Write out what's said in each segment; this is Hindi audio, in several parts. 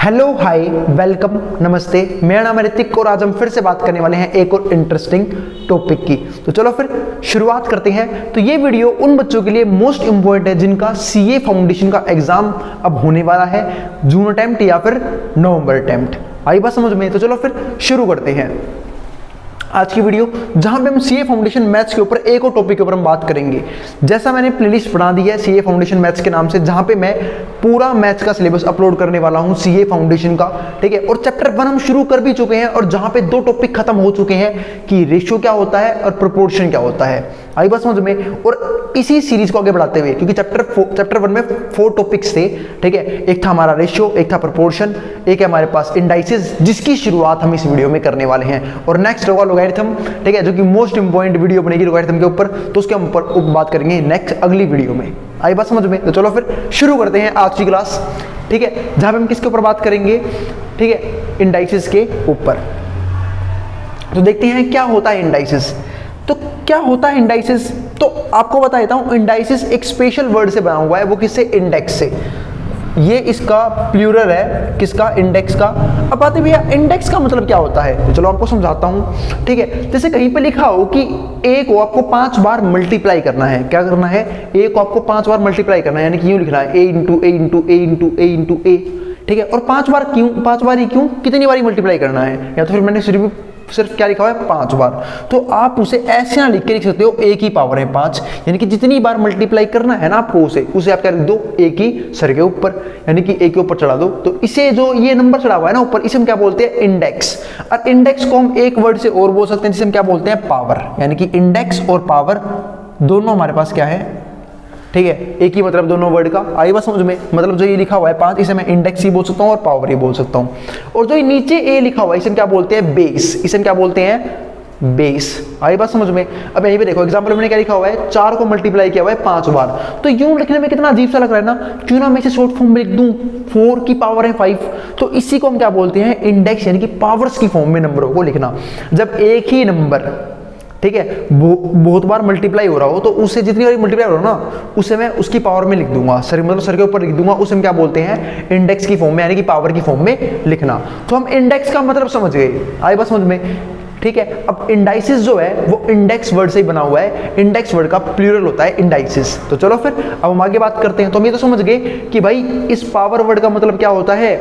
हेलो हाय वेलकम नमस्ते, मेरा नाम है ऋतिक और आज हम फिर से बात करने वाले हैं एक और इंटरेस्टिंग टॉपिक की। तो चलो फिर शुरुआत करते हैं। तो ये वीडियो उन बच्चों के लिए मोस्ट इंपॉर्टेंट है जिनका सीए फाउंडेशन का एग्जाम अब होने वाला है, जून अटेम्प्ट या फिर नवंबर अटेम्प्ट। आई बात समझ में? तो चलो फिर शुरू करते हैं आज की वीडियो, जहां पे हम सीए फाउंडेशन मैथ्स के ऊपर एक और टॉपिक के ऊपर हम बात करेंगे। जैसा मैंने प्लेलिस्ट बना दी है सीए फाउंडेशन मैथ्स के नाम से, जहां पे मैं पूरा मैथ्स का सिलेबस अपलोड करने वाला हूं सीए फाउंडेशन का, ठीक है। और चैप्टर 1 हम शुरू कर भी चुके हैं और जहां पे 2 टॉपिक खत्म हो चुके हैं कि रेशियो क्या होता है और प्रोपोर्शन क्या होता है। आई बात समझ में? और इसी सीरीज को आगे बढ़ाते हुए, क्योंकि चैप्टर 1 में 4 टॉपिक्स थे, ठीक है। एक था हमारा रेशियो, एक था प्रोपोर्शन, एक है हमारे पास इंडाइसेस, जिसकी शुरुआत हम इस वीडियो में करने वाले हैं। और नेक्स्ट होगा लोगैरिथम, ठीक है, जो कि मोस्ट इंपॉर्टेंट वीडियो बनेगी लोगैरिथम के ऊपर, तो उसके ऊपर बात करेंगे नेक्स्ट अगली वीडियो में। आई बात समझ में? तो चलो फिर शुरू करते हैं आज की क्लास, ठीक है, जहां पे हम किसके ऊपर बात करेंगे, ठीक है, इंडाइसेस के ऊपर। तो देखते हैं क्या होता है इंडाइसेस। तो क्या होता है इंडाइसेस? तो आपको बता देता हूं, इंडाइसेस एक स्पेशल वर्ड से बना हुआ है। वो किससे? इंडेक्स से। ये इसका प्लूरल है, किसका? इंडेक्स का। अब बात है भैया इंडेक्स का मतलब क्या होता है, तो चलो आपको समझाता हूं, ठीक है। जैसे कहीं पे लिखा हो कि ए को आपको 5 बार मल्टीप्लाई करना है। क्या करना है? ए को आपको 5 बार मल्टीप्लाई करना है, यानी कि यूं लिखना है ए इंटू ए इंटू ए इंटू ए इंटू ए, ठीक है। और 5 बार क्यों? 5 बार ही क्यों? कितनी बार मल्टीप्लाई करना है? या तो फिर मैंने सिर्फ क्या लिखा हुआ है? 5 बार। तो आप उसे ऐसे ना लिख के लिख सकते हो ए की पावर है 5, यानी कि जितनी बार मल्टीप्लाई करना है ना आपको उसे आप क्या लिख दो? ए की सर के ऊपर, यानी कि ए के ऊपर चढ़ा दो। तो इसे जो ये नंबर चढ़ा हुआ है ना ऊपर, इसे हम क्या बोलते हैं? इंडेक्स। और इंडेक्स को हम एक वर्ड से और बोल सकते हैं, जिसे हम क्या बोलते हैं? पावर। यानी कि इंडेक्स और पावर दोनों हमारे पास क्या है, ठीक है, एक ही मतलब दोनों वर्ड का। आई बात समझ में? मतलब जो ये लिखा हुआ है 5, इसे मैं इंडेक्स ही बोल सकता हूँ और पावर ही बोल सकता हूँ। और जो नीचे ए लिखा हुआ है, इसे हम क्या बोलते हैं? बेस। इसे हम क्या बोलते हैं? बेस। आई बात समझ में? अब यहीं पे देखो एग्जांपल मैंने क्या लिखा हुआ है? 4 को मल्टीप्लाई किया हुआ है 5 बार। तो यूं लिखने में कितना अजीब सा लग रहा है ना, क्यों ना मैं इसे शॉर्ट फॉर्म में लिख दूं, 4 की पावर है 5। तो इसी को हम क्या बोलते हैं? इंडेक्स, यानी कि पावर्स की फॉर्म में नंबरों को लिखना। जब एक ही नंबर, ठीक है, बहुत बार मल्टीप्लाई हो रहा हो, तो उससे जितनी बार मल्टीप्लाई हो रहा हो ना, उसे मैं उसकी पावर में लिख दूंगा, सर मतलब सर के ऊपर लिख दूंगा। उसे हम क्या बोलते हैं? इंडेक्स की फॉर्म में, यानी कि पावर की फॉर्म में लिखना। तो हम इंडेक्स का मतलब समझ गए। आई बात समझ में? ठीक है। अब इंडाइसिस जो है वो इंडेक्स वर्ड से ही बना हुआ है। इंडेक्स वर्ड का प्लूरल होता है इंडाइसिस। तो चलो फिर अब हम आगे बात करते हैं। तो हम ये तो समझ गए कि भाई इस पावर वर्ड का मतलब क्या होता है,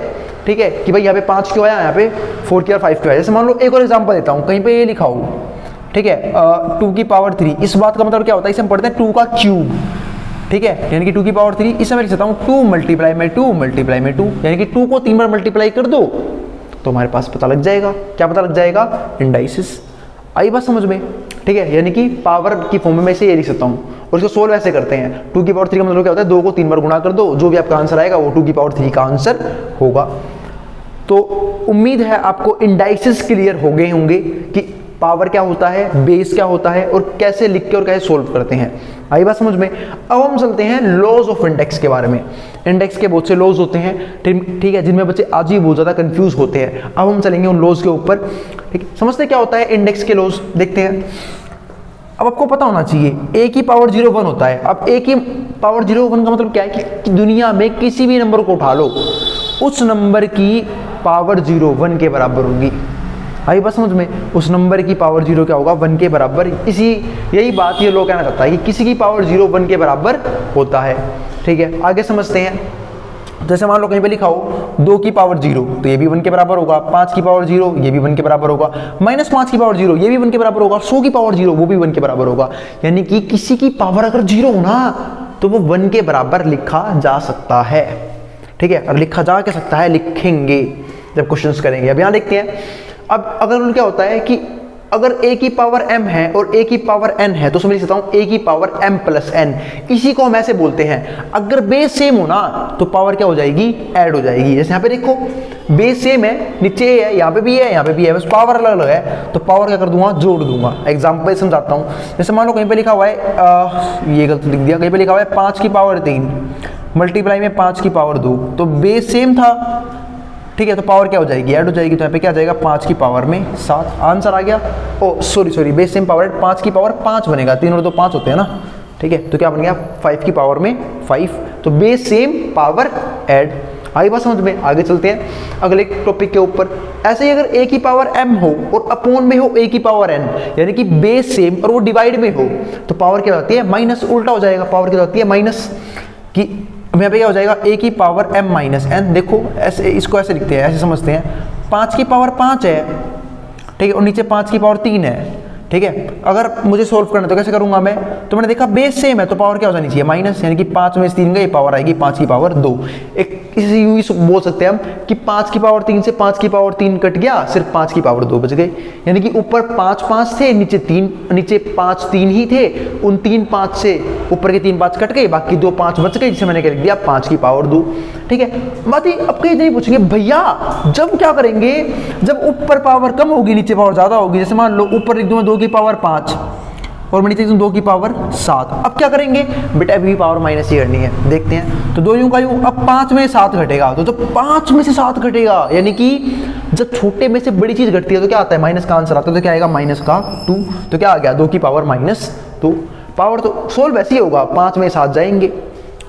ठीक है, कि भाई यहाँ पे 5 क्यों आया, यहाँ पे 4 की और 5 क्यों आया। जैसे मान लो एक और एग्जाम्पल देता हूँ, कहीं पे ये लिखा हो, ठीक है, 2 की पावर 3। इस बात का मतलब क्या होता है? इसे हम पढ़ते हैं 2 का क्यूब, ठीक है, यानी कि 2 की पावर 3। इसे मैं लिख सकता हूँ 2 मल्टीप्लाई में 2 मल्टीप्लाई में 2, यानी कि 2 को 3 बार मल्टीप्लाई कर दो तो हमारे पास पता लग जाएगा। क्या पता लग जाएगा? इंडाइसिस। आई बात समझ में? ठीक है, यानी कि पावर की फॉर्म में से ये लिख सकता हूँ। और इसको सोल्व ऐसे करते हैं, 2 की पावर 3 का मतलब क्या होता है? 2 को 3 बार गुणा कर दो, जो भी आपका आंसर आएगा वो 2 की पावर 3 का आंसर होगा। तो उम्मीद है आपको इंडाइसिस क्लियर हो गए होंगे कि पावर क्या होता है, बेस क्या होता है और कैसे लिख के और कैसे सोल्व करते हैं। आई बात समझ में? अब हम चलते हैं लॉज ऑफ इंडेक्स के बारे में। इंडेक्स के बहुत से लॉज होते हैं, ठीक है, जिनमें बच्चे आज भी बहुत ज़्यादा कंफ्यूज होते हैं। अब हम चलेंगे उन लॉज के ऊपर, ठीक है। समझते क्या होता है इंडेक्स के लॉज, देखते हैं। अब आपको पता होना चाहिए ए की पावर 0 1 होता है। अब ए की पावर 0 1 का मतलब क्या है कि दुनिया में किसी भी नंबर को उठा लो, उस नंबर की पावर 0 1 के बराबर होगी। आई बात समझ में? उस नंबर की पावर 0 क्या होगा? 1 के बराबर। यही बात ये लोग कहना चाहता है कि किसी की पावर 0 1 के बराबर होता है, ठीक है। आगे समझते हैं। जैसे मान लो कहीं पे लिखा हो 2 की पावर 0, तो ये भी 1 के बराबर होगा। 5 की पावर 0, ये भी 1 के बराबर होगा। -5 की पावर 0, ये भी 1 के बराबर होगा। 100 की पावर 0, वो भी 1 के बराबर होगा। यानी कि किसी की पावर अगर 0 हो ना, तो वो 1 के बराबर लिखा जा सकता है, ठीक है। और लिखा जा क्या सकता है? लिखेंगे जब क्वेश्चंस करेंगे। अब यहाँ देखते हैं। अब अगर क्या होता है कि अगर a की पावर m है और a की पावर n है, तो समझ सकता हूँ a की पावर m प्लस n। इसी को हम ऐसे बोलते हैं, अगर बेस सेम हो ना तो पावर क्या हो जाएगी? ऐड हो जाएगी। जैसे यहाँ पे देखो बेस सेम है, नीचे है, यहाँ पे भी है, यहाँ पे भी है, बस पावर अलग अलग है, तो पावर क्या कर दूंगा? जोड़ दूंगा। एग्जाम्पल समझाता हूँ। जैसे मान लो कहीं पे लिखा हुआ है, ये गलत लिख दिया, कहीं पे लिखा हुआ है 5 की पावर 3 मल्टीप्लाई में 5 की पावर 2, तो बेस सेम था, ठीक है, तो पावर क्या हो जाएगी? ऐड हो जाएगी। तो यहाँ पे क्या आ जाएगा? 5 की पावर में 7। आंसर आ गया। ओ सॉरी, बेस सेम पावर 5 की पावर 5 बनेगा, 3 और 2 5 होते हैं ना, ठीक है। तो क्या बन गया? 5 की पावर में 5। तो बेस सेम पावर ऐड। आई बात समझ में? आगे चलते हैं अगले टॉपिक के ऊपर। ऐसे ही अगर a की पावर m हो और अपॉन में हो a की पावर n, यानी कि बेस सेम और वो डिवाइड में हो, तो पावर क्या होती है? माइनस। उल्टा हो जाएगा, पावर क्या होती है? माइनस। कि यहाँ पे क्या हो जाएगा? a की पावर m माइनस n। देखो ऐसे, इसको ऐसे लिखते हैं, ऐसे समझते हैं, 5 की पावर 5 है, ठीक है, और नीचे 5 की पावर 3 है, ठीक है। अगर मुझे सोल्व करना है तो कैसे करूंगा मैं? तो मैंने देखा बेस सेम है तो पावर क्या हो जानी चाहिए? माइनस, यानी कि 5 में से 3 गए, पावर आएगी 5 की पावर 2। एक इसी यूं ही बोल सकते हैं हम कि 5 की पावर 3 से 5 की पावर 3 कट गया, सिर्फ 5 की पावर 2 बच गई। यानी कि ऊपर 5 5 थे, नीचे 3, नीचे 5 3 ही थे, उन 3 5 से ऊपर के 3 5 कट गए, बाकी 2 5 बच गए, जिसे मैंने क्या लिख दिया? 5 की पावर 2, ठीक है। बात ही अब कहीं नहीं पूछेंगे भैया जब क्या करेंगे? जब ऊपर पावर कम होगी नीचे पावर ज्यादा होगी। जैसे मान लो ऊपर लिख दूं मैं 2 की पावर 5 और मैं नीचे लिख दूं 2 की पावर 7। अब क्या करेंगे बेटा? अभी पावर माइनस ही करनी है, देखते हैं। तो 2 यूं का यूं, अब 5 में 7 घटेगा, तो जब 5 में से 7 घटेगा, यानी कि जब छोटे में से बड़ी चीज घटती है तो क्या आता है? माइनस का आंसर आता है। तो क्या आएगा? माइनस का 2। तो क्या आ गया? 2 की पावर माइनस 2। पावर तो सोल्व ऐसे ही होगा, 5 में 7 जाएंगे।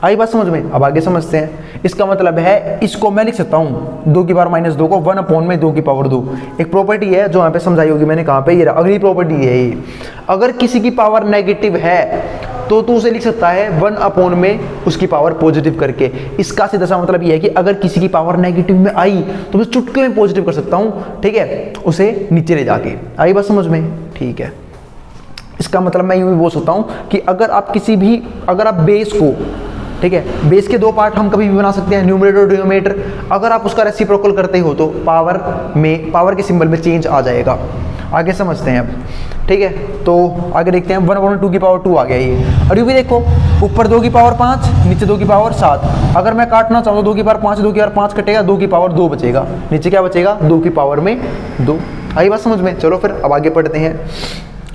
आई बात समझ में? अब आगे समझते हैं। इसका मतलब है इसको मैं लिख सकता हूं 2 की पावर माइनस 2 को 1 अपॉन में 2 की पावर 2। एक प्रॉपर्टी है जो यहाँ पे समझाई होगी मैंने, कहाँ पे? ये अगली प्रॉपर्टी है ये। अगर किसी की पावर नेगेटिव है तो तू उसे लिख सकता है 1 अपॉन में उसकी पावर पॉजिटिव करके। इसका सीधा सा मतलब ये है कि अगर किसी की पावर नेगेटिव में आई तो मैं चुटके में पॉजिटिव कर सकता हूँ, ठीक है, उसे नीचे ले जाके। आई बात समझ में? ठीक है। इसका मतलब मैं यूं भी बोल सकता हूँ कि अगर आप किसी भी, अगर आप बेस को, ठीक है, बेस के 2 पार्ट हम कभी भी बना सकते हैं, न्यूमरेटर और डिनोमिनेटर। अगर आप उसका रेसिप्रोकल करते हो तो पावर में, पावर के सिंबल में चेंज आ जाएगा। आगे समझते हैं अब, ठीक है। तो आगे देखते हैं 1 अपॉन 2 की पावर 2 आ गया ये। और ये भी देखो ऊपर 2 की पावर 5, नीचे 2 की पावर 7। अगर मैं काटना चाहूँ तो 2 की पावर 5 2 की पावर 5 कटेगा, 2 की पावर 2 बचेगा, नीचे क्या बचेगा? 2 की पावर में 2। आई बात समझ में? चलो फिर अब आगे पढ़ते हैं।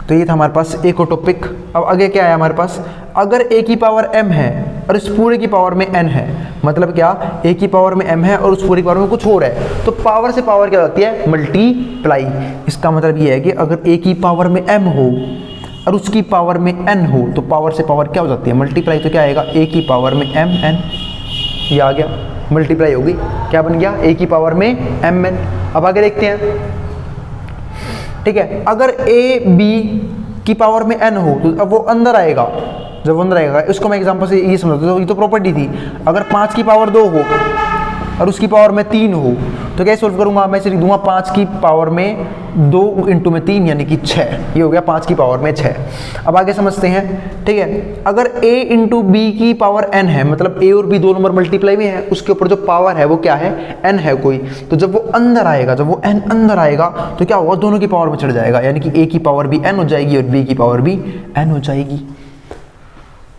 तो ये था हमारे पास एक और टॉपिक। अब आगे क्या है हमारे पास? अगर a की पावर m है और इस पूरे की पावर में n है, मतलब क्या? a की पावर में m है और उस पूरी की पावर में कुछ और है, तो पावर से पावर क्या होती है? मल्टीप्लाई। इसका मतलब ये है कि अगर a की पावर में m हो और उसकी पावर में n हो तो पावर से पावर क्या हो जाती है? मल्टीप्लाई। तो क्या आएगा? a की पावर में m n, ये आ गया, मल्टीप्लाई होगी। क्या बन गया? a की पावर में m n। अब आगे देखते हैं, ठीक है। अगर a b की पावर में n हो तो अब वो अंदर आएगा। जब वो अंदर आएगा, इसको मैं एग्जांपल से ये समझता हूँ, ये तो प्रॉपर्टी थी। अगर 5 की पावर 2 हो और उसकी पावर में 3 हो तो क्या सोल्व करूंगा? मैं इसे लिख दूंगा 5 की पावर में 2 इंटू में 3 यानी कि 6। ये हो गया 5 की पावर में 6। अब आगे समझते हैं, ठीक है। अगर a इंटू बी की पावर n है, मतलब a और b 2 नंबर मल्टीप्लाई में है, उसके ऊपर जो पावर है वो क्या है? n है कोई। तो जब वो अंदर आएगा, जब वो n अंदर आएगा तो क्या होगा? दोनों की पावर में चढ़ जाएगा, यानी कि a की पावर भी n हो जाएगी और b की पावर भी n हो जाएगी।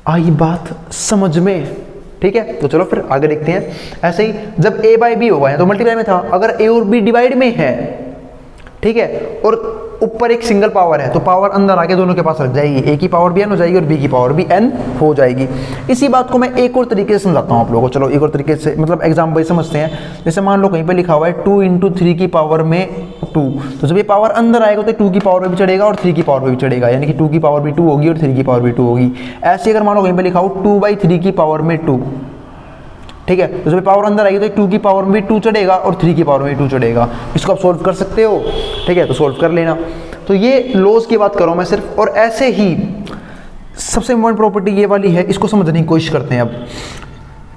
आई बात समझ में? ठीक है। तो चलो फिर आगे देखते हैं। ऐसे ही जब a बाई बी होगा, तो मल्टीप्लाई में था, अगर a और b डिवाइड में है, ठीक है, और ऊपर एक सिंगल पावर है तो पावर अंदर आके दोनों के पास रख जाएगी, a की पावर भी n हो जाएगी और b की पावर भी n हो जाएगी। इसी बात को मैं एक और तरीके से समझाता हूँ आप लोगों को। चलो एक और तरीके से, मतलब एग्जाम्पल समझते हैं। जैसे मान लो कहीं पे लिखा हुआ है 2 इंटू 3 की पावर में 2, तो जब ये पावर अंदर आएगा तो 2 की पावर में भी चढ़ेगा और 3 की पावर में भी चढ़ेगा, यानी कि 2 की पावर भी 2 होगी और 3 की पावर भी 2 होगी। ऐसे अगर मान लो कहीं पे लिखा हो 2/3 की पावर में 2, ठीक है, तो जब पावर अंदर आएगी तो 2 की पावर में भी 2 चढ़ेगा और 3 की पावर में भी 2 चढ़ेगा। इसको आप सोल्व कर सकते हो, ठीक है, तो सोल्व कर लेना। तो ये लॉज की बात कर रहा हूँ मैं सिर्फ। और ऐसे ही सबसे इम्पोर्टेंट प्रॉपर्टी ये वाली है, इसको समझने की कोशिश करते हैं अब,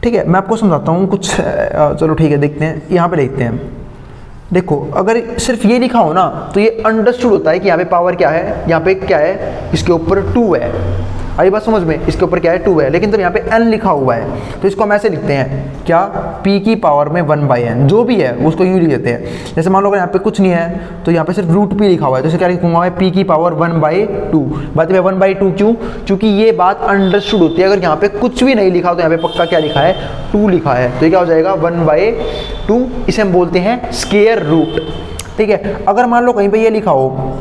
ठीक है। मैं आपको समझाता हूँ कुछ। चलो ठीक है, देखते हैं, यहाँ पे देखते हैं। देखो अगर सिर्फ ये लिखा हो ना तो ये अंडरस्टूड होता है कि यहाँ पे पावर क्या है, यहाँ पे क्या है, इसके ऊपर 2 है। आई बात समझ में? इसके ऊपर क्या है? 2 है। लेकिन जब यहाँ पे n लिखा हुआ है तो इसको हम ऐसे लिखते हैं, क्या? p की पावर में 1/n, जो भी है उसको यूँ लिख देते हैं। जैसे मान लो अगर यहाँ पे कुछ नहीं है तो यहाँ पे सिर्फ √p लिखा हुआ है, तो इसे क्या लिखूंगा मैं? p की पावर 1/2। बात में 1/2 क्यों? क्योंकि ये बात अंडरस्टूड होती है। अगर यहाँ पे कुछ भी नहीं लिखा तो यहाँ पे पक्का क्या लिखा है? 2 लिखा है, तो ये क्या हो जाएगा? 1/2। इसे हम बोलते हैं स्क्वायर रूट, ठीक है। अगर मान लो कहीं पे ये लिखा हो,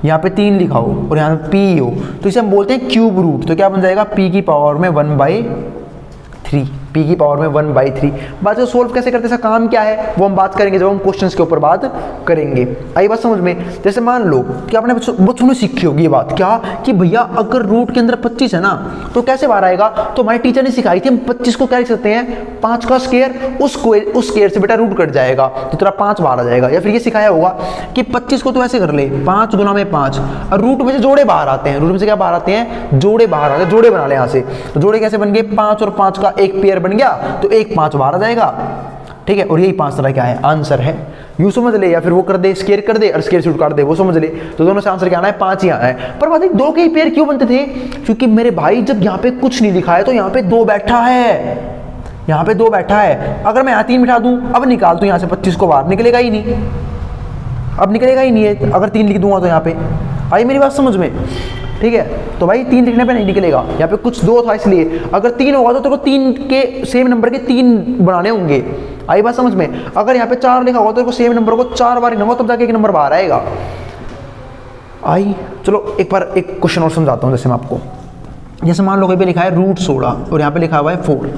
यहाँ पे 3 लिखा हो और यहाँ पे p हो, तो इसे हम बोलते हैं क्यूब रूट। तो क्या बन जाएगा? p की पावर में 1/3। p की पावर में 1/3। बात को सोल्व कैसे करते हैं, इसका काम क्या है, वो हम बात करेंगे जब हम क्वेश्चंस के ऊपर बात करेंगे। आई बात समझ में। जैसे मान लो कि आपने बचपन में सीखी होगी ये बात, क्या कि भैया अगर रूट के अंदर 25 है ना तो कैसे बाहर आएगा, तो हमारे टीचर ने सिखाई थी हम 25 को क्या लिख सकते हैं, 5 का स्क्वायर, उस स्क्वायर से बेटा रूट कट जाएगा तो तेरा 5 बाहर आ जाएगा। या फिर ये सिखाया होगा कि 25 को तो ऐसे कर ले 5 गुना में 5, और रूट में से जोड़े बाहर आते हैं, रूट में से क्या बाहर आते हैं, जोड़े बाहर आते हैं, जोड़े बना ले यहाँ से। तो जोड़े कैसे बन गए, 5 और 5 का एक पेयर बन गया तो एक 5 बाहर आ जाएगा, ठीक है। और यही 5 तरह क्या है, आंसर है, यूं समझ ले। या फिर वो कर दे स्क्वायर कर दे और स्क्वायर से रूट काट दे, वो समझ ले। तो दोनों से आंसर क्या आना है, 5 ही आना है। पर बात है 2 के ही पेयर क्यों बनते थे, क्योंकि मेरे भाई जब यहाँ पे कुछ नहीं लिखा है तो यहाँ पे 2 बैठा है, यहाँ पे 2 बैठा है। अगर मैं यहाँ 3 बिठा दूं, अब निकाल दूं यहाँ से 25 को बाहर, निकलेगा ही नहीं, अब निकलेगा ही नहीं है अगर 3 लिख दूंगा तो। यहाँ पे आई मेरी बात समझ में, ठीक है। तो भाई 3 लिखने पे नहीं निकलेगा, यहाँ पे कुछ 2 था इसलिए, अगर 3 होगा तो तेरे को 3 के सेम नंबर के 3 बनाने होंगे। आई बात समझ में। अगर यहाँ पे 4 लिखा होगा तो तेरे को सेम नंबर को 4 बार लिखना होगा तब जाके एक नंबर बाहर आएगा। आई चलो एक बार एक क्वेश्चन और समझाता हूँ। जैसे मैं आपको, जैसे मान लो कहीं पे लिखा है रूट 16 और यहाँ पे लिखा हुआ है 4।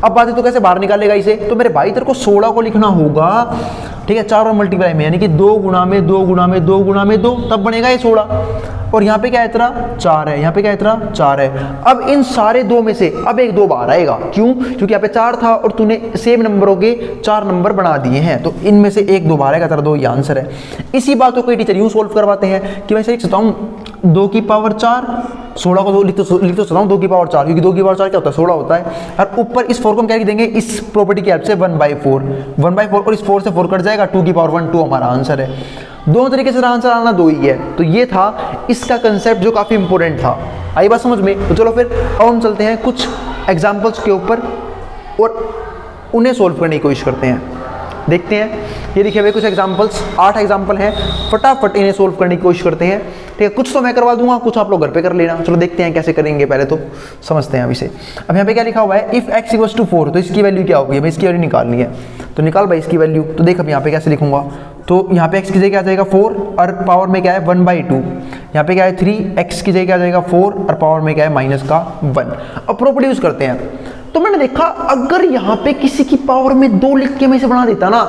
अब बात है तो कैसे बाहर निकालेगा इसे, तो मेरे भाई तेरे को 16 को लिखना होगा, ठीक है, 4 और मल्टीप्लाई में, यानी कि 2 गुना में 2 गुना में 2 गुना में 2, तब बनेगा ये 16। और यहाँ पे क्या है तेरा 4 है, यहाँ पे क्या है तेरा 4 है। अब इन सारे 2 में से अब एक 2 बाहर आएगा, क्यों, क्योंकि यहाँ पे 4 था और तूने सेम नंबरों के 4 नंबर बना दिए हैं, तो इनमें से एक 2 बाहर आएगा, तेरा 2 ये आंसर है। इसी बात को कोई टीचर यूँ सोल्व करवाते हैं कि मैं लिख सकता हूँ 2 की पावर 4, 16 को लिख तो सकता हूँ 2 की पावर 4, क्योंकि 2 की पावर 4 क्या होता है, 16 होता है। और ऊपर इस 4 को हम क्या लिख देंगे, इस प्रॉपर्टी की हेल्प से 1/4 और इस 4 से 4 कट जाएगा, 2 की पावर 1, 2 हमारा आंसर है। दोनों तरीके से आंसर आना 2 ही है। तो ये था इसका कंसेप्ट जो काफ़ी इंपॉर्टेंट था। आई बात समझ में। तो चलो फिर अब हम चलते हैं कुछ एग्जाम्पल्स के ऊपर और उन्हें सोल्व करने की कोशिश करते हैं। देखते हैं, ये लिखे हुए कुछ एग्जाम्पल्स, 8 एग्जाम्पल हैं, फटाफट इन्हें सोल्व करने की कोशिश करते हैं, ठीक है। कुछ तो मैं करवा दूंगा, कुछ आप लोग घर पे कर लेना। चलो देखते हैं कैसे करेंगे, पहले तो समझते हैं अब इसे। अब यहाँ पे क्या लिखा हुआ है, इफ x इक्वल्स टू 4, तो इसकी वैल्यू क्या होगी, हमें इसकी वैल्यू निकालनी है। तो निकाल भाई इसकी वैल्यू। तो देख अब यहाँ पे कैसे लिखूंगा, तो यहाँ पे x की जगह क्या आ जाएगा 4 और पावर में क्या है 1/2, यहाँ पे क्या है 3, x की जगह क्या आ जाएगा 4 और पावर में क्या है -1। अब प्रॉपर्टी यूज करते हैं। तो मैंने देखा अगर यहाँ पे किसी की पावर में 2 लिख के मैं इसे बना देता ना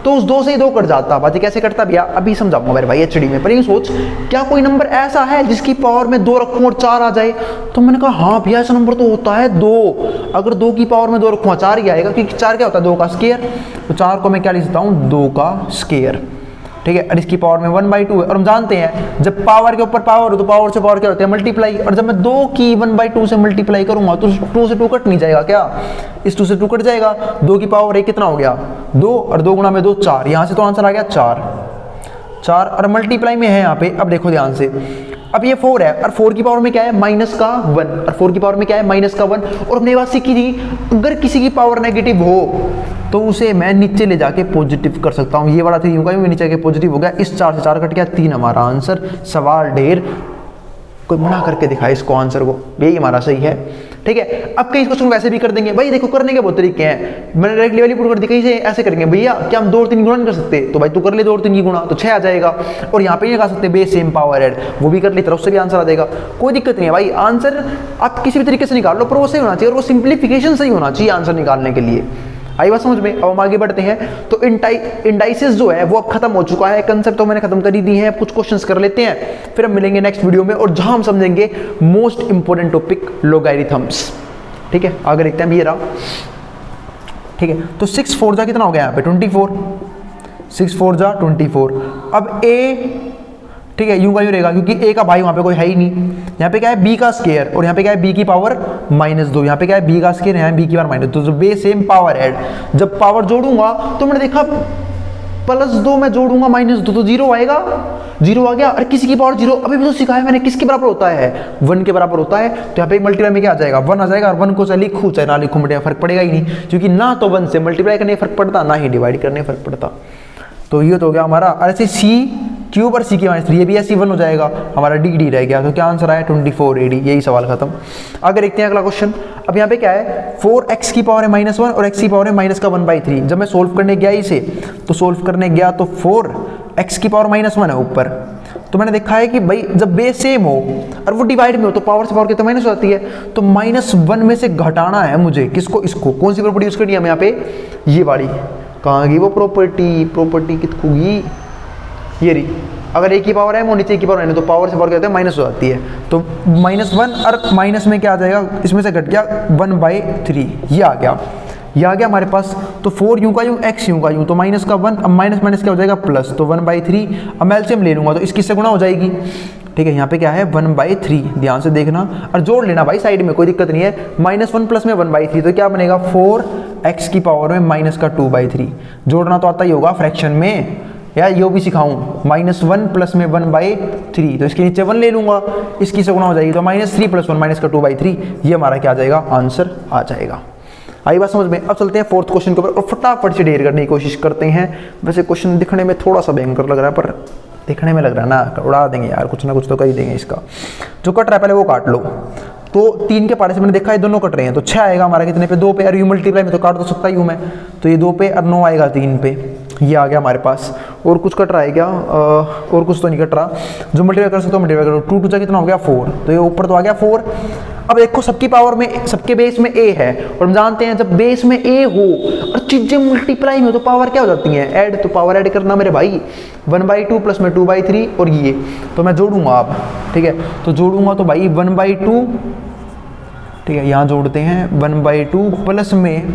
तो उस 2 से ही 2 कट जाता। बात कैसे कटता भैया, अभी समझाऊंगा मेरे भाई एचडी में। पर ये सोच, क्या कोई नंबर ऐसा है जिसकी पावर में 2 रखूं और 4 आ जाए। तो मैंने कहा हाँ भैया ऐसा नंबर तो होता है 2। अगर 2 की पावर में 2 रखूंगा 4 ही आएगा, क्योंकि 4 क्या होता है 2 का स्क्वायर। तो 4 को मैं क्या लिख सकता हूँ 2 का स्क्वायर, ठीक है। और इसकी पावर में 1/2 है। और हम जानते हैं जब पावर के ऊपर पावर हो तो पावर से पावर क्या होता है मल्टीप्लाई। और जब मैं 2 की 1/2 से मल्टीप्लाई करूंगा तो 2 से 2 कट नहीं जाएगा क्या, इस 2 से 2 कट जाएगा। 2 की पावर 1 कितना हो गया 2 और 2 गुना में 2 4, यहाँ से तो आंसर आ गया 4 और मल्टीप्लाई में है यहाँ पे। अब देखो ध्यान से, अब ये 4 है और 4 की पावर में क्या है -1 और 4 की पावर में क्या है -1। और हमने ये बात सीखी थी अगर किसी की पावर नेगेटिव हो तो उसे मैं नीचे ले जाके पॉजिटिव कर सकता हूँ। ये वाला 3 होगा, नीचे जाके पॉजिटिव हो गया। इस 4 से 4 कट गया 3 हमारा आंसर। सवाल ढेर, कोई मना करके दिखाए इसको आंसर को, यही हमारा सही है, ठीक है। अब कई क्वेश्चन वैसे भी कर देंगे भाई, देखो करने के बहुत तरीके हैं। मैंने डायरेक्ट लेवल पुट कर दी, कहीं से ऐसे करेंगे भैया क्या हम 2 और 3 गुणा नहीं कर सकते, तो भाई तू कर ले 2 और 3 की गुणा तो 6 आ जाएगा। और यहाँ पे नहीं लगा सकते बेस सेम पावर ऐड, वो भी कर ले, तरफ से भी आंसर आ जाएगा, कोई दिक्कत नहीं है भाई। आंसर आप किसी भी तरीके से निकाल लो पर वो सही होना चाहिए और वो सिंप्लीफिकेशन सही होना चाहिए आंसर निकालने के लिए। आई बात समझ में। अब हम आगे बढ़ते हैं। तो इंडाइसिस जो है वो अब खत्म हो चुका है, कंसेप्ट तो मैंने खत्म कर ही दी है। अब कुछ क्वेश्चंस कर लेते हैं, फिर हम मिलेंगे नेक्स्ट वीडियो में और जहां हम समझेंगे मोस्ट इंपोर्टेंट टॉपिक लॉगरिथम्स, ठीक है। आगे देखते हैं, ये रहा, ठीक है। तो 6 4 जा कितना हो गया यहाँ पे 24, 6 4 जा 24। अब a, ठीक है, यूं का यूं रहेगा क्योंकि a का भाई वहां पे कोई है ही नहीं। यहाँ पे क्या है b का स्क्वायर और यहाँ पे क्या है b की पावर -2, यहाँ पे क्या है b का स्क्वायर, यहाँ b की पावर -2, तो बे सेम पावर ऐड। जब पावर जोड़ूंगा तो मैंने देखा +2 मैं जोड़ूंगा -2 तो 0 आएगा, 0 आ गया। और किसी की पावर 0 अभी भी तो सिखाया मैंने, किसके बराबर होता है 1 के बराबर होता है। तो यहाँ पे मल्टीप्लाई में क्या आ जाएगा 1 आ जाएगा। और 1 को चाहे लिखूं चाहे ना लिखूं मुझे फर्क पड़ेगा ही नहीं, क्योंकि ना तो 1 से मल्टीप्लाई करने फर्क पड़ता ना ही डिवाइड करने फर्क पड़ता। तो ये तो हो गया हमारा। और ऐसे c³ और c की -3 ये भी ऐसे 1 हो जाएगा, हमारा dd रह गया। तो क्या आंसर आया 24 AD, यही सवाल खत्म। आगे देखते हैं अगला क्वेश्चन। अब यहाँ पे क्या है 4x की पावर है -1 और x की पावर है -1/3। जब मैं सोल्व करने गया इसे, तो सोल्व करने गया तो 4x की पावर -1 है ऊपर, तो मैंने देखा है कि भाई जब बेस सेम हो और वो डिवाइड में हो तो पावर से पावर कितना माइनस हो जाती है, तो -1 में से घटाना है मुझे किसको, इसको। कौन सी प्रॉपर्टी यूज करनी है हमें यहाँ पे, ये वाली। कहाँ गई वो प्रॉपर्टी कितनी, ये रही। अगर एक ही पावर है वो नीचे एक ही पावर है तो पावर से पावर क्या होता है, माइनस हो जाती है। तो -1 और माइनस में क्या आ जाएगा, इसमें से घट गया 1/3, ये आ गया हमारे पास। तो 4 यूं का यूं, x यूं का यूं, तो -1, अब माइनस क्या हो जाएगा, प्लस, तो 1/3। अब मैं एलसीएम ले लूँगा तो इसकी से गुणा हो जाएगी, ठीक है। यहाँ पे क्या है 1/3, ध्यान से देखना और जोड़ लेना भाई साइड में, कोई दिक्कत नहीं है। -1 प्लस में 1/3 तो क्या बनेगा 4x की पावर में -2/3। जोड़ना तो आता ही होगा फ्रैक्शन में, या यो भी सिखाऊं। -1 प्लस में 1/3 तो इसके नीचे 1 ले लूंगा, इसकी से गुणा हो जाएगी तो -3 + 1 -2/3, ये हमारा क्या आ जाएगा, आंसर आ जाएगा। आई बात समझ में। अब चलते हैं 4th क्वेश्चन के ऊपर और फटाफट से ढेर करने की कोशिश करते हैं। वैसे क्वेश्चन दिखने में थोड़ा सा भयंकर लग रहा है, पर दिखने में लग रहा है ना, उड़ा देंगे यार, कुछ ना कुछ तो कर ही देंगे। इसका जो कट रहा है पहले वो काट लो। तो 3 के पारे से मैंने देखा है दोनों कट रहे हैं, तो 6 आएगा हमारा कितने पे, 2 पे। और यू मल्टीप्लाई में तो काट तो सकता ही हूँ मैं, तो ये 2 पे और 9 आएगा 3 पे, ये आ गया हमारे पास। और कुछ कट रहा है क्या, और कुछ तो नहीं कट रहा। जो मल्टीप्लाई कर सकते हो मल्टीप्लाई करो, 2 2 कितना हो गया 4, तो ये ऊपर तो आ गया 4। अब देखो सबकी पावर में, सबके बेस में a है और हम जानते हैं जब बेस में a हो और चीजें मल्टीप्लाई में हो तो पावर क्या हो जाती है, ऐड। तो पावर ऐड करना मेरे भाई, 1/2 प्लस में 2/3 और ये तो मैं जोड़ूंगा आप, ठीक है। तो जोड़ूंगा तो भाई 1/2, ठीक है, यहाँ जोड़ते हैं 1/2 प्लस में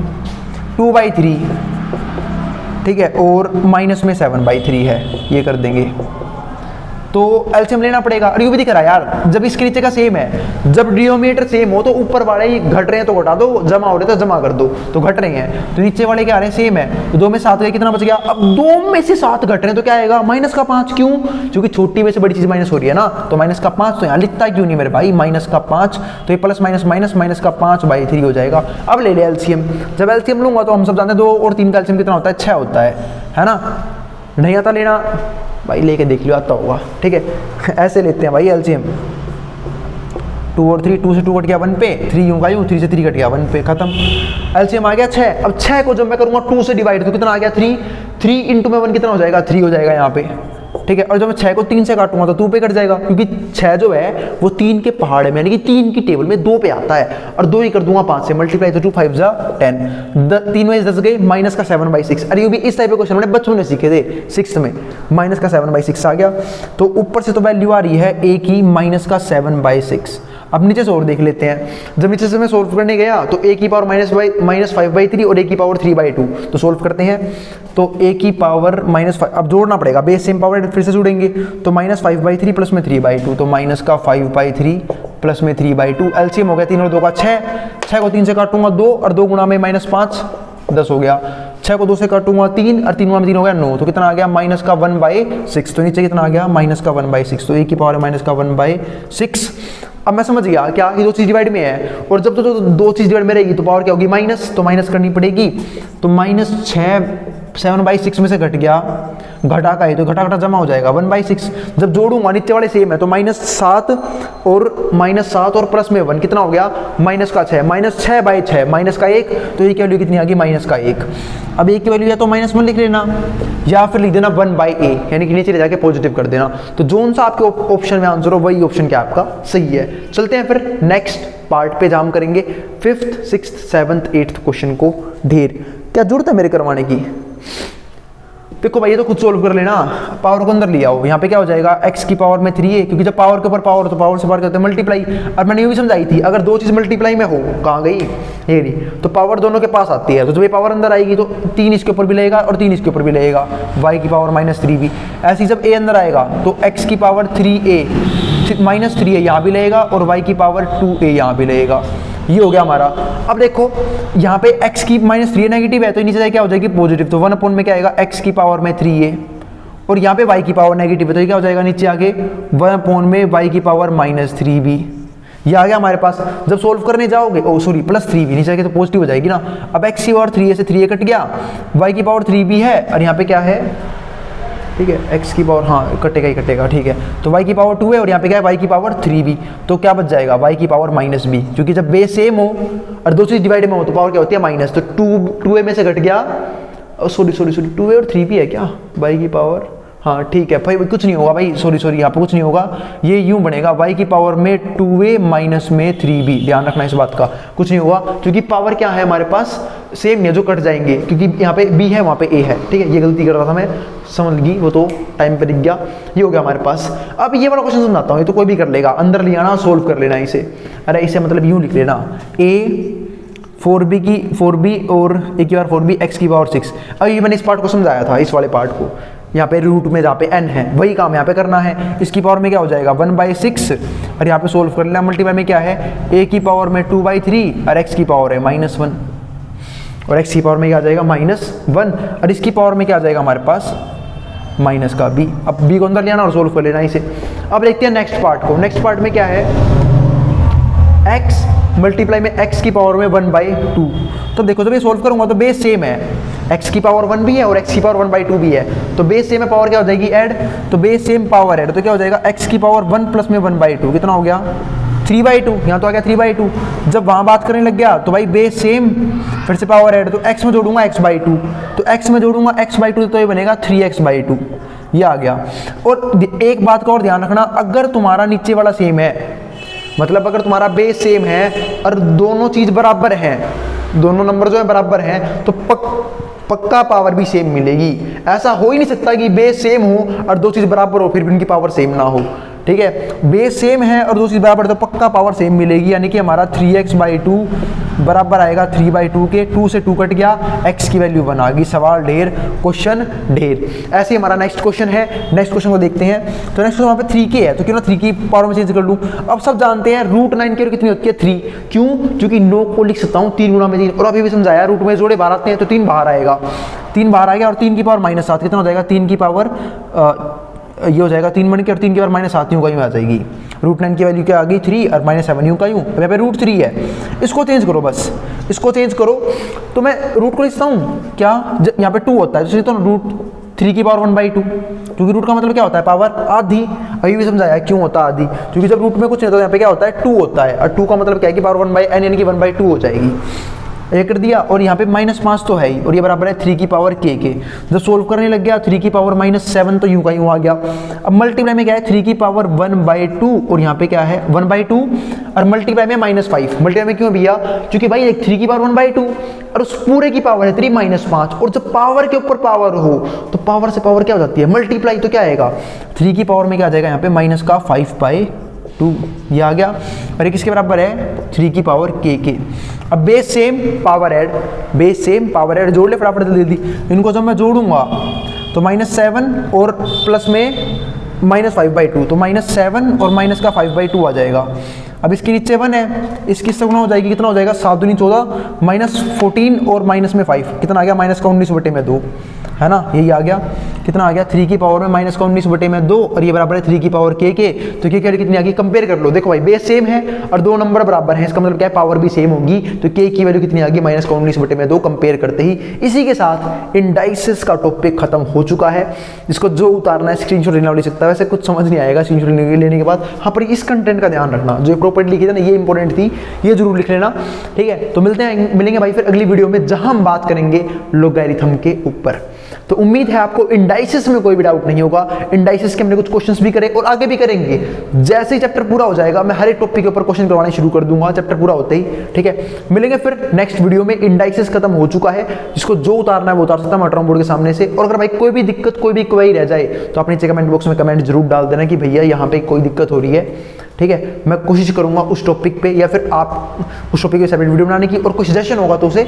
2/3, ठीक है, और माइनस में 7/3 है, ये कर देंगे। तो एलसीएम लेना पड़ेगा। और यू भी दिख रहा है यार, जब इसके नीचे का सेम है, जब डिनोमिनेटर सेम हो तो ऊपर वाले घट रहे हैं तो घटा दो, जमा हो रहे तो जमा कर दो, तो घट रहे हैं तो नीचे वाले क्या आ रहे हैं, सेम है। तो 2 में 7 गए, कितना बच गया। अब 2 में से 7 घट रहे हैं तो क्या आएगा, -5। क्यों, क्योंकि छोटी में से बड़ी चीज माइनस हो रही है ना, तो -5 तो यहाँ लिखता क्यों नहीं मेरे भाई, -5, तो ये प्लस माइनस -5/3 हो जाएगा। अब ले ले एलसीएम। जब एलसीएम लूंगा तो हम सब जानते हैं 2 और 3 का एलसीएम कितना होता है, 6 होता है ना। नहीं आता लेना भाई, लेके देख लियो, आता होगा, ठीक है। ऐसे लेते हैं भाई एलसीएम, 2 और 3, 2 से 2 कट गया 1 पे, 3 यूं का यूं, 3 से 3 कट गया 1 पे, खत्म। एलसीएम आ गया 6। अब 6 को जब मैं करूंगा 2 से डिवाइड तो कितना आ गया 3 × में 1 कितना हो जाएगा, 3 हो जाएगा यहाँ पे, ठीक है। और जब मैं 6 को 3 से काटूंगा तो 2 पे कट जाएगा, क्योंकि 6 जो है वो 3 के पहाड़ में, यानी कि 3 की टेबल में 2 पे आता है। और 2 ही कर दूंगा 5 से मल्टीप्लाई, तो 2 5 जा 10, 3 में 10 गए, -7/6। अरे ये भी इस टाइप के क्वेश्चन हमने बचपन में सीखे थे 6th में, -7/6 आ गया। तो ऊपर से तो वैल्यू आ रही है a की -7/6। अब नीचे से और देख लेते हैं। जब नीचे से मैं सोल्व करने गया तो a की पावर -5/3 और a की पावर 3/2, तो सोल्व करते हैं। तो a की पावर -5, अब जोड़ना पड़ेगा, बेस सेम पावर फिर से जोड़ेंगे, तो -5/3 प्लस में 3/2, तो -5/3 प्लस में 3/2। एलसीएम हो गया 3 और 2 का 6, 6 को 3 से काटूंगा 2 और 2 गुणा में -5, 10 हो गया। 6 को 2 से काटूंगा 3 और 3 गुणा में 3 हो गया 9, तो कितना आ गया -1/6। तो नीचे कितना आ गया -1/6, तो a की पावर -1/6। अब मैं समझ गया क्या, ये 2 चीज डिवाइड में है, और जब तो 2 चीज डिवाइड में रहेगी तो पावर क्या होगी, माइनस, तो माइनस करनी पड़ेगी। तो -7/6 में से घट गया, घटा का है तो घटा जमा हो जाएगा 1/6। जब जोड़ूंगा नीचे वाले सेम है तो -7 और प्लस में 1 कितना हो गया, -6, -6/6, -1, तो ये की वैल्यू कितनी आ गई, -1। अब a की वैल्यू या तो -1 लिख लेना या फिर लिख देना 1/a, यानी कि नीचे ले जाके पॉजिटिव कर देना। तो जोन सा आपके ऑप्शन में आंसर हो वही ऑप्शन क्या आपका सही है। चलते हैं फिर नेक्स्ट पार्ट पे जाम करेंगे 5th 6th 7th 8th question को। ढेर क्या जरूरत है मेरे करवाने की, देखो भाई ये तो खुद सोल्व कर लेना। पावर को अंदर ले आओ, यहाँ पे क्या हो जाएगा, x की पावर में 3a, क्योंकि जब पावर के ऊपर पावर तो पावर से पावर करते हैं मल्टीप्लाई। और मैंने ये भी समझाई थी, अगर 2 चीज मल्टीप्लाई में हो, कहाँ गई ये रही, तो पावर दोनों के पास आती है। तो जब ये पावर अंदर आएगी तो 3 इसके ऊपर भी लगेगा और 3 इसके ऊपर भी लगेगा, y की पावर -3 भी। ऐसे ही जब a अंदर आएगा तो x की पावर 3a -3a यहाँ भी लगेगा और y की पावर 2a यहाँ भी लगेगा। ये हो गया हमारा। अब देखो यहाँ पे x की -3a नेगेटिव है तो नीचे जाके क्या हो जाएगी पॉजिटिव, तो 1 में क्या आएगा, x की पावर में 3a, और यहाँ पे y की पावर नेगेटिव है तो ये क्या हो जाएगा, नीचे आके 1 में y की पावर -3b। ये आ गया हमारे पास। जब सोल्व करने जाओगे, +3b, नीचे आके तो पॉजिटिव हो जाएगी ना। अब x की पावर 3a से 3a कट गया, y की पावर 3b है और यहाँ पे क्या है, ठीक है, x की पावर, हाँ कटेगा ही कटेगा, ठीक है। तो y की पावर 2 है और यहाँ पे क्या है, y की पावर 3b, तो क्या बच जाएगा, y की पावर -b, क्योंकि जब बेस सेम हो और 2 चीज डिवाइड में हो तो पावर क्या होती है, माइनस। तो 2a में से घट गया, सॉरी 2a और 3b है क्या, y की पावर, हाँ ठीक है भाई, कुछ नहीं होगा भाई, सॉरी यहाँ पे कुछ नहीं होगा, ये यूं बनेगा y की पावर में 2a माइनस में 3b, ध्यान रखना इस बात का, कुछ नहीं होगा क्योंकि पावर क्या है हमारे पास सेम है, जो कट जाएंगे क्योंकि यहाँ पे b है वहाँ पे a है, ठीक है। ये गलती कर रहा था मैं, समझ गई वो तो टाइम पे दिख गया, ये हो गया हमारे पास। अब ये वाला क्वेश्चन समझाता हूँ, ये तो कोई भी कर लेगा, अंदर ले आना सोल्व कर लेना इसे। अरे इसे मतलब यूँ लिख लेना, a 4b और एक बार 4b x की पावर 6। अब ये मैंने इस पार्ट को समझाया था, इस वाले पार्ट को, यहाँ पे रूट में जहाँ पे n है वही काम यहाँ पे करना है। इसकी पावर में क्या हो जाएगा 1/6 और यहाँ पे सोल्व कर लेना, मल्टीप्लाई में क्या है a की पावर में 2/3 और x की पावर है -1 और x की पावर में क्या आ जाएगा -1 और इसकी पावर में क्या आ जाएगा हमारे पास माइनस का b। अब b को अंदर ले आना और सोल्व कर लेना इसे। अब देखते हैं नेक्स्ट पार्ट को। नेक्स्ट पार्ट में क्या है x मल्टीप्लाई में x की पावर में 1/2। तो देखो जब ये सोल्व करूंगा तो बेस सेम है, x की पावर 1 भी है और x की पावर 1/2 भी है, तो बेस सेम है, पावर क्या हो जाएगी ऐड, तो बेस सेम पावर ऐड, तो क्या हो जाएगा x की पावर 1 प्लस में 1/2 कितना हो गया 3/2, यहाँ तो आ गया 3/2। जब वहाँ बात करने लग गया तो भाई बेस सेम फिर से पावर ऐड, तो x में जोड़ूंगा x/2, तो x में जोड़ूंगा x/2 तो ये बनेगा 3x/2, ये आ गया। और एक बात का और ध्यान रखना, अगर तुम्हारा नीचे वाला सेम है, मतलब अगर तुम्हारा बेस सेम है और दोनों चीज बराबर हैं, दोनों नंबर जो है बराबर हैं, तो पक्का पावर भी सेम मिलेगी। ऐसा हो ही नहीं सकता कि बेस सेम हो और दो चीज बराबर हो फिर भी इनकी पावर सेम ना हो, ठीक है। बेस सेम है और दो चीज बराबर तो पक्का पावर सेम मिलेगी, यानी कि हमारा 3x/2 बराबर आएगा 3/2 के, 2 से 2 कट गया, x की वैल्यू 1 आ गई। सवाल ढेर, क्वेश्चन ढेर। ऐसे ही हमारा नेक्स्ट क्वेश्चन है, नेक्स्ट क्वेश्चन को देखते हैं। तो नेक्स्ट क्वेश्चन वहाँ पे 3k है, तो क्यों ना 3 की पावर में चेंज कर लूँ। अब सब जानते हैं √9 की कितनी होती है 3, क्यों, क्योंकि 9 को लिख सकता हूँ 3 गुणा में 3, और अभी भी समझाया रूट में जोड़े बाहर आते हैं तो 3 बाहर आएगा, 3 बाहर आएगा और 3 की पावर -7 कितना हो जाएगा, 3 की पावर ये हो जाएगा 3 बन के और 3 की पावर -7 यूँ का यूँ आ जाएगी। √9 की वैल्यू क्या आ गई 3 और -7 यूँ का यूँ, यहाँ पे √3 है, इसको चेंज करो, बस इसको चेंज करो। तो मैं रूट को लिखता हूँ क्या, यहाँ पे 2 होता है तो √3 की पावर 1/2, क्योंकि रूट का मतलब क्या होता है पावर आधी। अभी भी समझाया क्यों होता है आधी, क्योंकि जब रूट में कुछ नहीं तो यहाँ पे क्या होता है 2 होता है, और 2 का मतलब क्या है कि पावर 1/n यानी कि 1/2 हो जाएगी। ये कर दिया, और यहाँ पे -5 तो है ही, और ये बराबर है 3 की पावर k के। जब सोल्व करने लग गया 3 की पावर -7 तो यूं का यूं आ गया। अब मल्टीप्लाई में क्या है 3 की पावर 1/2 और यहाँ पे क्या है 1/2 और मल्टीप्लाई में -5। मल्टीप्लाई में क्यों भैया, क्योंकि भाई 3 की पावर 1/2 और उस पूरे की पावर है 3 -5, और जब पावर के ऊपर पावर हो तो पावर से पावर क्या हो जाती है मल्टीप्लाई, तो क्या आएगा 3 की पावर में क्या आ जाएगा यहाँ पे -5/2, ये आ गया। और ये किसके बराबर है 3 की पावर k के। अब base same power add, base same power add जोड़ ले फटाफट जल्दी। इनको जब मैं जोड़ूंगा तो -7 और प्लस में -5/2, तो -7 और माइनस का 5/2 आ जाएगा। अब इसके नीचे 1 है, इसकी इससे गुना हो जाएगी, कितना हो जाएगा 7 दूनी 14 -14 और माइनस में 5 कितना आ गया -19/2, है ना, यही आ गया। कितना आ गया 3 की पावर में -19/2 और ये बराबर है 3 की पावर k के। तो k की वैल्यू कितनी आ गई, कंपेयर कर लो। देखो भाई बेस सेम है और दो नंबर बराबर हैं, इसका मतलब क्या है पावर भी सेम होगी, तो k की वैल्यू कितनी आ गई -19/2 कंपेयर करते ही। इसी के साथ इंडाइसिस का टॉपिक खत्म हो चुका है। जिसको जो उतारना है स्क्रीनशॉट ले सकता है, वैसे कुछ समझ नहीं आएगा स्क्रीनशॉट लेने के बाद। हाँ पर इस कंटेंट का ध्यान रखना, जो प्रॉपर्टी लिखी थी ना ये इंपॉर्टेंट थी, ये जरूर लिख लेना, ठीक है। तो मिलेंगे भाई फिर अगली वीडियो में, जहां हम बात करेंगे लॉगरिथम के ऊपर। तो उम्मीद है आपको इंडाइसिस में कोई भी डाउट नहीं होगा। इंडाइसिस के हमने कुछ क्वेश्चंस भी करे और आगे भी करेंगे। जैसे ही चैप्टर पूरा हो जाएगा मैं हर एक टॉपिक के ऊपर क्वेश्चन करवाने शुरू कर दूंगा चैप्टर पूरा होते ही, ठीक है। मिलेंगे फिर नेक्स्ट वीडियो में। इंडाइसिस खत्म हो चुका है, जिसको जो उतारना है वो उतार सकता है मटरम बोर्ड के सामने से। और अगर भाई कोई भी दिक्कत, कोई भी क्वेरी रह जाए तो आप नीचे कमेंट बॉक्स में कमेंट जरूर डाल देना कि भैया यहाँ पे कोई दिक्कत हो रही है, ठीक है। मैं कोशिश करूंगा उस टॉपिक पे या फिर आप उस टॉपिक पे सेपरेट वीडियो बनाने की, और कोई सजेशन होगा तो उसे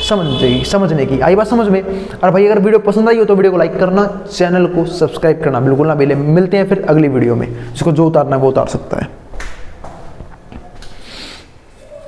समझने की। आई बात समझ में। और भाई अगर वीडियो पसंद आई हो तो वीडियो को लाइक करना, चैनल को सब्सक्राइब करना बिल्कुल ना भूलें। मिलते हैं फिर अगली वीडियो में, जिसको जो उतारना है वो उतार सकता है।